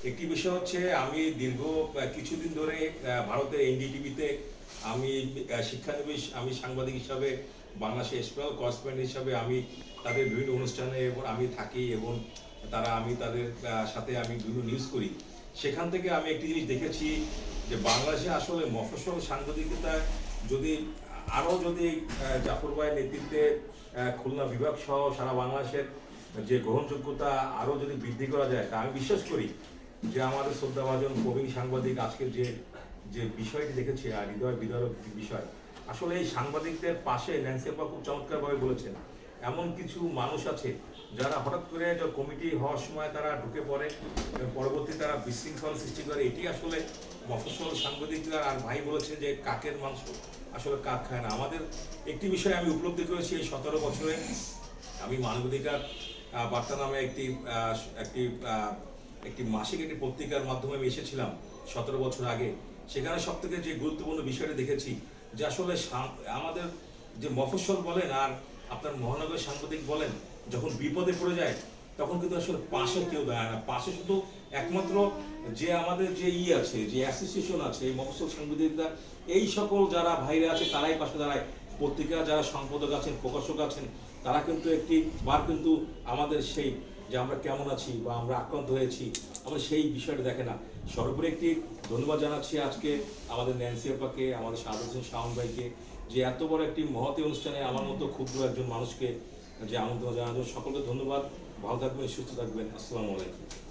একটি বিষয় হচ্ছে আমি দীর্ঘ কিছুদিন ধরে ভারতের এনডিটিভিতে আমি শিক্ষানবিশ আমি সাংবাদিক হিসাবে বাংলাদেশে স্পেশাল করেসপন্ডেন্ট হিসাবে আমি তাদের বিভিন্ন অনুষ্ঠানে এবং আমি থাকি এবং আমি তাদের সাথে আমি বিভিন্ন নিউজ করি। সেখান থেকে আমি একটি জিনিস দেখেছি যে বাংলাদেশে আসলে মফস্বল সাংবাদিকতা যদি আরও যদি জাফর ভাইয়ের নেতৃত্বে খুলনা বিভাগ সহ সারা বাংলাদেশের যে গ্রহণযোগ্যতা আরও যদি বৃদ্ধি করা যায়, তা আমি বিশ্বাস করি যে আমাদের শ্রদ্ধাভাজন প্রবীণ সাংবাদিক আজকের যে যে বিষয়টি দেখেছি আর হৃদয় বিদারক বিষয়, আসলে এই সাংবাদিকদের পাশে ন্যান্সি আপা খুব চমৎকারভাবে বলেছেন এমন কিছু মানুষ আছে যারা হঠাৎ করে কমিটি হওয়ার সময় তারা ঢুকে পড়ে, পরবর্তী তারা বিশৃঙ্খল সৃষ্টি করে। এটি আসলে মফস্বল সাংবাদিকরা। আর ভাই বলেছে যে কাকের মাংস আসলে কাক খায় না। আমাদের একটি বিষয় আমি উপলব্ধি করেছি এই 17 বছরে। আমি মানবাধিকার বার্তা নামে একটি একটি একটি মাসিক একটি পত্রিকার মাধ্যমে আমি এসেছিলাম 17 বছর আগে। সেখানে সব থেকে যে গুরুত্বপূর্ণ বিষয়টা দেখেছি যে আসলে আমাদের যে মফস্বল বলেন আর আপনার মহানগর সাংবাদিক বলেন, যখন বিপদে পড়ে যায় তখন কিন্তু আসলে পাশে কেউ দাঁড়ায় না। পাশে শুধু একমাত্র যে আমাদের যে আছে, যে অ্যাসোসিয়েশন আছে, এই মফস্বল সাংবাদিকরা, এই সকল যারা ভাইরা আছে তারাই পাশে দাঁড়ায়। পত্রিকা যারা সম্পাদক আছেন, প্রকাশক আছেন, তারা কিন্তু একটি বার কিন্তু আমাদের সেই যে আমরা কেমন আছি বা আমরা আক্রান্ত হয়েছি আমরা সেই বিষয়টা দেখে না। সর্বোপরি একটি ধন্যবাদ জানাচ্ছি আজকে আমাদের ন্যান্সি আপাকে, আমাদের সাহাদ হোসেন শাওন ভাইকে, যে এত বড় একটি মহৎ অনুষ্ঠানে আমার মতো ক্ষুদ্র একজন মানুষকে যে আমন্ত্রণ জানানোর। সকলকে ধন্যবাদ। ভালো থাকবেন, সুস্থ থাকবেন। আসসালামু আলাইকুম।